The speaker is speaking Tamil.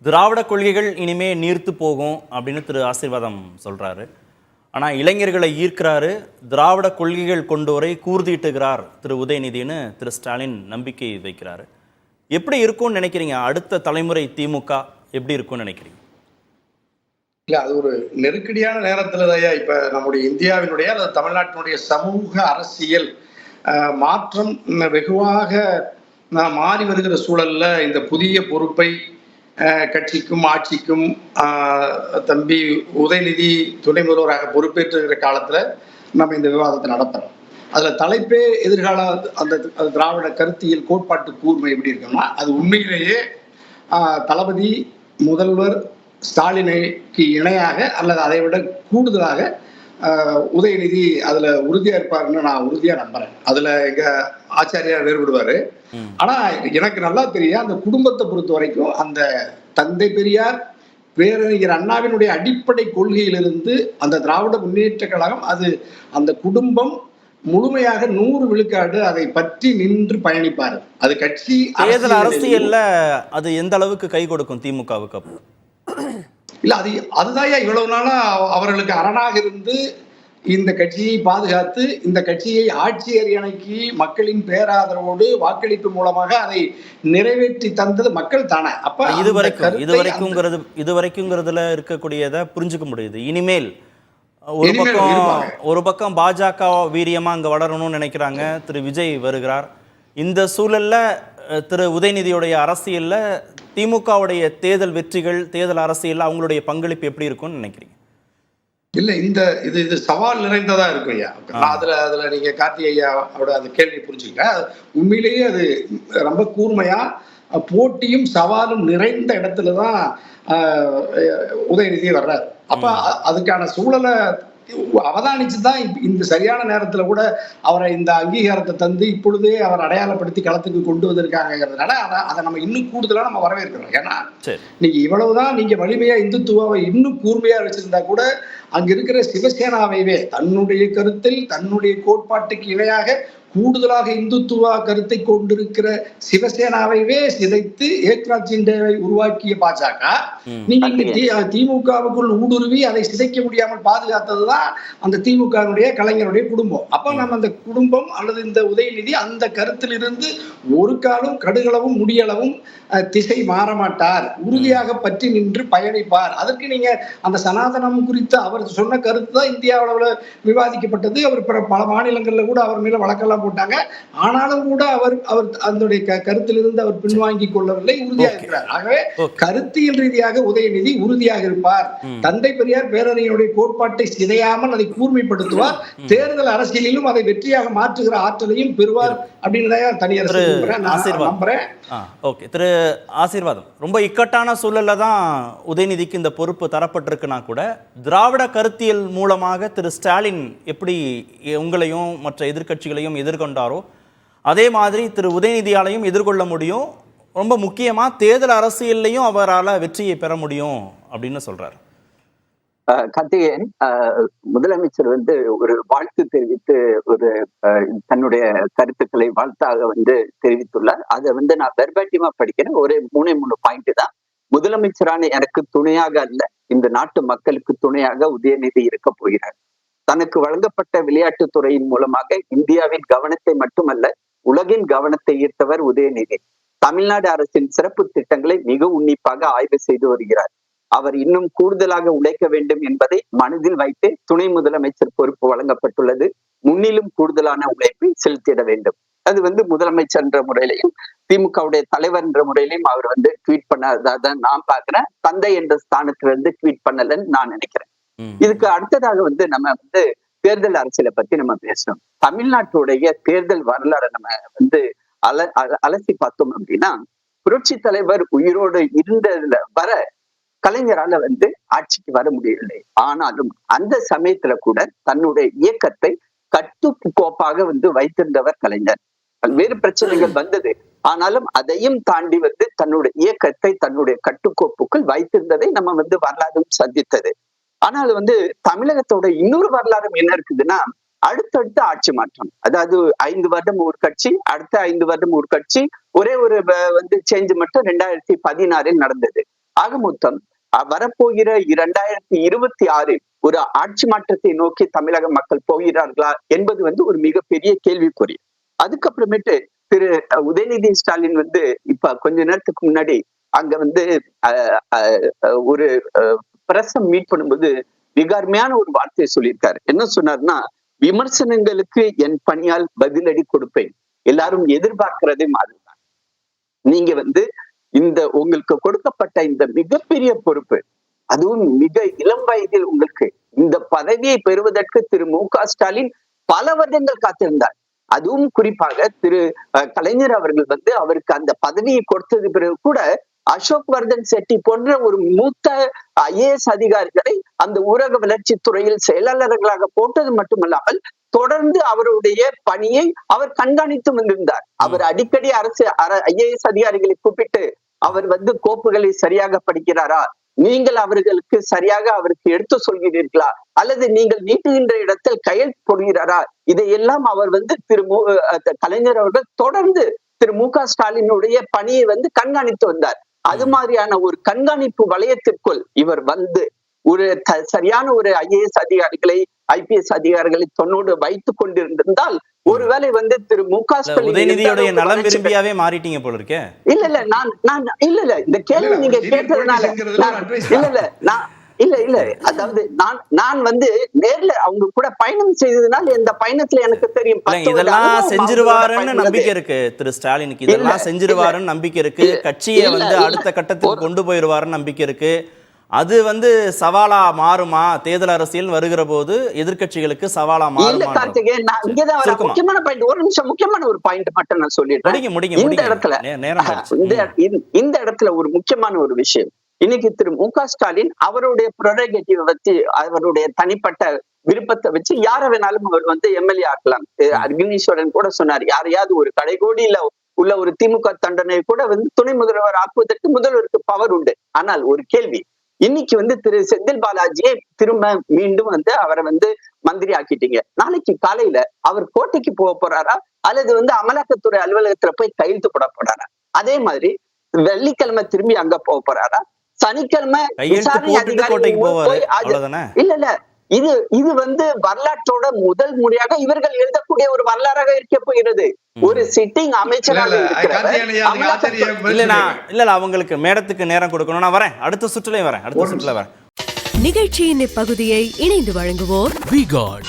திராவிட கொள்கைகள் இனிமே நீர்த்து போகும் அப்படின்னு திரு ஆசீர்வாதம் சொல்றாரு. ஆனா இளைஞர்களை ஈர்க்கிறாரு, திராவிட கொள்கைகள் கொண்டோரை கூர்தீட்டுகிறார் திரு உதயநிதினு திரு ஸ்டாலின் நம்பிக்கை வைக்கிறாரு. எப்படி இருக்கும்னு நினைக்கிறீங்க? அடுத்த தலைமுறை திமுக எப்படி இருக்கும்னு நினைக்கிறீங்க? இல்ல, அது ஒரு நெருக்கடியான நேரத்துலதான் இப்ப நம்முடைய இந்தியாவினுடைய அல்லது தமிழ்நாட்டினுடைய சமூக அரசியல் மாற்றம் வெகுவாக மாறி வருகிற சூழல்ல இந்த புதிய பொறுப்பை கட்சிக்கும் ஆட்சிக்கும் தம்பி உதயநிதி துணை முதல்வராக பொறுப்பேற்றுகிற காலத்துல நம்ம இந்த விவாதத்தை நடத்துறோம். அதுல தலைப்பே எதிர்கால அந்த திராவிட கருத்தியல் கோட்பாட்டு கூர்மை எப்படி இருக்குன்னா, அது உண்மையிலேயே தளபதி முதல்வர் ஸ்டாலினுக்கு இணையாக அல்லது அதை விட கூடுதலாக உதயநிதி அதுல உறுதியா இருப்பாருன்னு நான் உறுதியா நம்புறேன். அதுல எங்க ஆச்சாரியா வேறுபடுவாரு. ஆனா எனக்கு நல்லா தெரியும், அந்த குடும்பத்தை பொறுத்த வரைக்கும் அந்த தந்தை பெரியார் பேரறிஞர் அண்ணாவினுடைய அடிப்படை கொள்கையிலிருந்து அந்த திராவிட முன்னேற்ற கழகம், அது அந்த குடும்பம் முழுமையாக 100 விழுக்காடு அதை பற்றி நின்று பயணிப்பாரு. அது கட்சி தேர்தல் அரசியல்ல அது எந்த அளவுக்கு கை கொடுக்கும் திமுகவுக்கு? இல்ல, அதுதான் இவ்வளவு நாளா அவர்களுக்கு அரணாக இருந்து இந்த கட்சியை பாதுகாத்து இந்த கட்சியை ஆட்சி அரியணைக்கு மக்களின் பேராதரவோடு வாக்களிப்பு மூலமாக அதை நிறைவேற்றி தந்தது மக்கள் தானே. அப்ப இதுவரைக்கும்ங்கிறதுல இருக்கக்கூடியதை புரிஞ்சுக்க முடியுது. இனிமேல் ஒரு பக்கம் பாஜக வீரியமா அங்க வளரணும்னு நினைக்கிறாங்க. திரு விஜய் வருகிறார். இந்த சூழல்ல திரு உதயநிதியுடைய அரசியல்ல திமுகவுடைய தேர்தல் வெற்றிகள், தேர்தல் அரசியல் அவங்களுடைய பங்களிப்பு எப்படி இருக்கும்னு நினைக்கிறீங்க? இல்ல, இது சவால் நிறைந்ததா இருக்கும் ஐயா. அதுல நீங்க கார்த்தி ஐயாவோட அந்த கேள்வியை புரிஞ்சுக்க, உண்மையிலேயே அது ரொம்ப கூர்மையா போட்டியும் சவாலும் நிறைந்த இடத்துலதான் உதயநிதி வர்றாரு. அப்ப அதுக்கான சூழலை அவதானிச்சுதான் இந்த சரியான நேரத்துல கூட அவரை இந்த அங்கீகாரத்தை தந்து இப்பொழுதே அவர் அடையாளப்படுத்தி களத்துக்கு கொண்டு வந்திருக்காங்கிறதுனால அதை நம்ம இன்னும் கூடுதலா நம்ம வரவேற்கிறோம். ஏன்னா நீங்க இவ்வளவுதான் நீங்க வலிமையா இந்துத்துவாவை இன்னும் கூர்மையா வச்சிருந்தா கூட அங்க இருக்கிற சிவசேனாவைவே தன்னுடைய கருத்தில் தன்னுடைய கோட்பாட்டுக்கு இணையாக கூடுதலாக இந்துத்துவா கருத்தை கொண்டிருக்கிற சிவசேனாவைவே சிதைத்து ஏக்நாத் சிண்டேவை உருவாக்கிய பாஜக நீங்க திமுகவுக்குள் ஊடுருவி அதை சிதைக்க முடியாமல் பாதுகாத்ததுதான் அந்த திமுகவுடைய கலைஞருடைய குடும்பம். அப்ப நம்ம அந்த குடும்பம் அல்லது இந்த உதயநிதி அந்த கருத்தில் இருந்து ஒரு காலம் கடுகளவும் முடியளவும் திசை மாறமாட்டார், உறுதியாக பற்றி நின்று பயணிப்பார். அதற்கு நீங்க அந்த சனாதனம் குறித்து அவர் சொன்ன கருத்து தான் இந்தியா அளவுல விவாதிக்கப்பட்டது. அவர் பல மாநிலங்கள்ல கூட அவர் மேல வழக்கெல்லாம் போட்டாங்க. ஆனாலும் கூட அவர் அதனுடைய கருத்திலிருந்து அவர் பின்வாங்கி கொள்ளவில்லை, உறுதியாக இருக்கிறார். ஆகவே கருத்தியல் ரீதியாக உதயநிதி உறுதியாக இருப்பார். தந்தை பெரியார் பேரறிஞருடைய கோட்பாட்டை சிதையாமல் அதை கூர்மைப்படுத்துவார். தேர்தல் அரசியலிலும் அதை வெற்றியாக மாற்றுகிற ஆற்றலையும் பெறுவார் அப்படின்னு தனியரசு நம்புறேன். திரு ஆசீர்வாதம், ரொம்ப இக்கட்டான சூழல்ல தான் உதயநிதிக்கு இந்த பொறுப்பு தரப்பட்டிருக்குன்னா கூட திராவிட கருத்தியல் மூலமாக திரு ஸ்டாலின் எப்படி உங்களையும் மற்ற எதிர்கட்சிகளையும் எதிர்கொண்டாரோ அதே மாதிரி திரு உதயநிதியாலையும் எதிர்கொள்ள முடியும். ரொம்ப முக்கியமா தேர்தல் அரசியல்லையும் அவரால் வெற்றியை பெற முடியும் அப்படின்னு சொல்றாரு. கார்த்திகேயன், முதலமைச்சர் ஒரு வாழ்த்து தெரிவித்து ஒரு தன்னுடைய கருத்துக்களை வாழ்த்தாக தெரிவித்துள்ளார். அதை நான் வெர்பாட்டியமா படிக்கிறேன். ஒரு 3 பாயிண்ட் தான். முதலமைச்சரான எனக்கு துணையாக அல்ல, இந்த நாட்டு மக்களுக்கு துணையாக உதயநிதி இருக்க போகிறார். தனக்கு வழங்கப்பட்ட விளையாட்டுத்துறையின் மூலமாக இந்தியாவின் கவனத்தை மட்டுமல்ல உலகின் கவனத்தை ஈர்த்தவர் உதயநிதி. தமிழ்நாடு அரசின் சிறப்பு திட்டங்களை மிக உன்னிப்பாக ஆய்வு செய்து வருகிறார். அவர் இன்னும் கூடுதலாக உழைக்க வேண்டும் என்பதை மனதில் வைத்து துணை முதலமைச்சர் பொறுப்பு வழங்கப்பட்டுள்ளது. முன்னிலும் கூடுதலான உழைப்பை செலுத்திட வேண்டும். அது முதலமைச்சர் என்ற முறையிலையும் திமுகவுடைய தலைவர் என்ற முறையிலையும் அவர் ட்வீட் பண்ணாதான் நான் பாக்குறேன். தந்தை என்ற ஸ்தானத்துல ட்வீட் பண்ணலன்னு நான் நினைக்கிறேன். இதுக்கு அடுத்ததாக நம்ம தேர்தல் அரசியலை பத்தி நம்ம பேசணும். தமிழ்நாட்டுடைய தேர்தல் வரலாறு நம்ம அலசி பார்த்தோம் அப்படின்னா, புரட்சி தலைவர் உயிரோடு இருந்ததுல வர கலைஞரால ஆட்சிக்கு வர முடியவில்லை. ஆனாலும் அந்த சமயத்துல கூட தன்னுடைய இயக்கத்தை கட்டுக்கோப்பாக வைத்திருந்தவர் கலைஞர். பல்வேறு பிரச்சனைகள் வந்தது, ஆனாலும் அதையும் தாண்டி தன்னுடைய இயக்கத்தை தன்னுடைய கட்டுக்கோப்புக்குள் வைத்திருந்ததை நம்ம வரலாறும் சந்தித்தது. ஆனால் தமிழகத்தோட இன்னொரு வரலாறு என்ன இருக்குதுன்னா, அடுத்தடுத்த ஆட்சி மாற்றம். அதாவது 5 வருடம் ஒரு கட்சி, அடுத்த 5 வருடம் ஒரு கட்சி, ஒரே ஒரு சேஞ்ச் மட்டும் 2016 நடந்தது. ஆக மொத்தம் வரப்போகிற 2026 ஒரு ஆட்சி மாற்றத்தை நோக்கி தமிழக மக்கள் போகிறார்களா என்பது வந்து ஒரு மிகப்பெரிய கேள்விக்குறி. அதுக்கப்புறமேட்டு திரு உதயநிதி ஸ்டாலின் வந்து இப்ப கொஞ்ச நேரத்துக்கு முன்னாடி அங்க வந்து ஒரு பிரசம் மீட் பண்ணும்போது மிக அருமையான ஒரு வார்த்தையை சொல்லியிருக்காரு. என்ன சொன்னார்னா, விமர்சனங்களுக்கு என் பணியால் பதிலடி கொடுப்பேன், எல்லாரும் எதிர்பார்க்கிறதே மாதிரிதான். நீங்க வந்து இந்த உங்களுக்கு கொடுக்கப்பட்ட இந்த மிகப்பெரிய பொறுப்பு, அதுவும் மிக இளம் வயதில் உங்களுக்கு இந்த பதவியை பெறுவதற்கு திரு மு.க. ஸ்டாலின் பல வருடங்கள் காத்திருந்தார். அதுவும் குறிப்பாக திரு கலைஞர் அவர்கள் வந்து அவருக்கு அந்த பதவியை கொடுத்தது பிறகு கூட அசோக் வர்தன் செட்டி போன்ற ஒரு மூத்த IAS அதிகாரிகளை அந்த ஊரக வளர்ச்சி துறையில் செயலாளர்களாக போட்டது மட்டுமல்லாமல் தொடர்ந்து அவருடைய பணியை அவர் கண்காணித்து வந்திருந்தார். அவர் அடிக்கடி IAS அதிகாரிகளை கூப்பிட்டு அவர் வந்து கோப்புகளை சரியாக படிக்கிறாரா, நீங்கள் அவர்களுக்கு சரியாக அவருக்கு எடுத்து சொல்கிறீர்களா, அல்லது நீங்கள் நீட்டுகின்ற இடத்தில் கையெழுத்து போடுகிறாரா, இதையெல்லாம் அவர் வந்து கலைஞர் அவர்கள் தொடர்ந்து திரு மு.க. ஸ்டாலினுடைய பணியை வந்து கண்காணித்து வந்தார். அது மாதிரியான ஒரு கண்காணிப்பு வளையத்திற்குள் இவர் வந்து ஒரு சரியான ஒரு IAS அதிகாரிகளை IPS அதிகாரிகளை தன்னோடு வைத்துக் கொண்டிருந்தால் ஒருவேளை வந்து திரு மு.க. ஸ்டாலின் உதயநிதியுடைய நலம் விரும்பியாவே மாறிட்டீங்க போல இருக்கே. இல்ல இல்ல இந்த கேள்வி நீங்க கேட்டதுனால இல்ல அதாவது நான் வந்து நேர்ல அவங்க கூட பயணம் செய்ததுனால இந்த பயணத்துல எனக்கு தெரியும் இதெல்லாம் செஞ்சிருவாருன்னு நம்பிக்கை இருக்கு திரு ஸ்டாலினுக்கு. இதெல்லாம் செஞ்சிருவாருன்னு நம்பிக்கை இருக்கு. கட்சியை வந்து அடுத்த கட்டத்துக்கு கொண்டு போயிருவாருன்னு நம்பிக்கை இருக்கு. அது வந்து சவாலா மாறுமா? தேர்தல் அரசியல் வருகிற போது எதிர்கட்சிகளுக்கு சவாலா மாறுமா? முக்கியமான பாயிண்ட், ஒரு நிமிஷம், முக்கியமான ஒரு பாயிண்ட் மட்டும் நான் சொல்லிடுறேன். இந்த இடத்துல ஒரு முக்கியமான ஒரு விஷயம், இன்னைக்கு திரு மு.க. ஸ்டாலின் அவருடைய ப்ரெரோகேட்டிவ் வச்சு, அவருடைய தனிப்பட்ட விருப்பத்தை வச்சு யார வேணாலும் அவர் வந்து எம்எல்ஏ ஆக்கலாம். அக்னீஸ்வரன் கூட சொன்னார், யாரையாவது ஒரு கடைகோடியில உள்ள ஒரு திமுக தண்டனை கூட வந்து துணை முதல்வர் ஆக்குவதற்கு முதல்வருக்கு பவர் உண்டு. ஆனால் ஒரு கேள்வி, இன்னைக்கு வந்து திரு செந்தில் பாலாஜியை திரும்ப மீண்டும் வந்து அவரை வந்து மந்திரி ஆக்கிட்டீங்க. நாளைக்கு காலையில அவர் கோட்டைக்கு போக போறாரா, அல்லது வந்து அமலாக்கத்துறை அலுவலகத்துல போய் கையெழுத்து போட போறாரா? அதே மாதிரி வெள்ளிக்கிழமை திரும்பி அங்க போக போறாரா? சனிக்கிழமை விசாரணை அதிகாரி இல்ல இது வந்து வரலாற்றோட முதல் முறையாக இவர்கள் எழுதக்கூடிய ஒரு வரலாறாக இருக்க போகிறது. ஒரு சிட்டிங் அமைச்சராக இல்ல அவங்களுக்கு மேடத்துக்கு நேரம் கொடுக்கணும். நான் வரேன், அடுத்த சுற்றுல வரேன். நிகழ்ச்சியின் இப்பகுதியை இணைந்து வழங்குவோர் V-Guard.